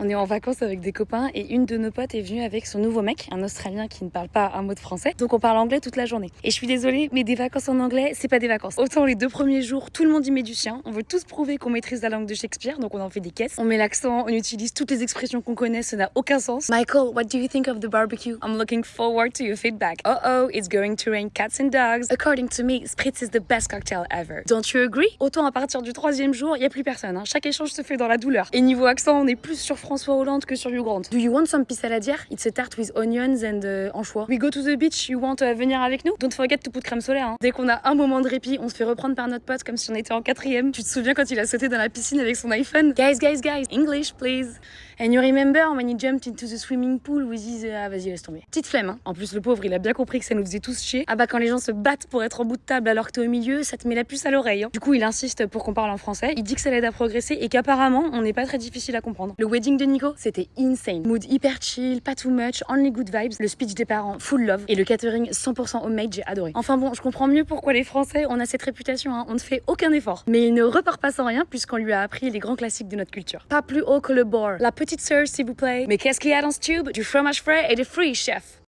On est en vacances avec des copains et une de nos potes est venue avec son nouveau mec, un Australien qui ne parle pas un mot de français. Donc on parle anglais toute la journée. Et je suis désolée, mais des vacances en anglais, c'est pas des vacances. Autant les 2 premiers jours, tout le monde y met du sien. On veut tous prouver qu'on maîtrise la langue de Shakespeare, donc on en fait des caisses. On met l'accent, on utilise toutes les expressions qu'on connaît, ça n'a aucun sens. Michael, what do you think of the barbecue? I'm looking forward to your feedback. Oh, it's going to rain cats and dogs. According to me, Spritz is the best cocktail ever. Don't you agree? Autant à partir du 3e jour, y a plus personne. Chaque échange se fait dans la douleur. Et niveau accent, on est plus sur François Hollande que sur Hugh Grant. Do you want some pissaladière? It's a tart with onions and anchois. We go to the beach, you want venir avec nous? Don't forget to put crème solaire. Dès qu'on a un moment de répit, on se fait reprendre par notre pote comme si on était en 4e. Tu te souviens quand il a sauté dans la piscine avec son iPhone? Guys, English please. And you remember when he jumped into the swimming pool with his... Ah vas-y, laisse tomber. Petite flemme, En plus, le pauvre, il a bien compris que ça nous faisait tous chier. Ah bah quand les gens se battent pour être en bout de table alors que t'es au milieu, ça te met la puce à l'oreille. Du coup, il insiste pour qu'on parle en français. Il dit que ça l'aide à progresser et qu'apparemment, on n'est pas très difficile à comprendre. Le wedding de Nico, c'était insane. Mood hyper chill, pas too much, only good vibes. Le speech des parents, full love. Et le catering 100% homemade, j'ai adoré. Enfin bon, je comprends mieux pourquoi les Français, on a cette réputation. On ne fait aucun effort. Mais il ne repart pas sans rien puisqu'on lui a appris les grands classiques de notre culture. Pas plus haut que le bord. La petite sœur, s'il vous plaît. Mais qu'est-ce qu'il y a dans ce tube? Du fromage frais et des fruits, chef.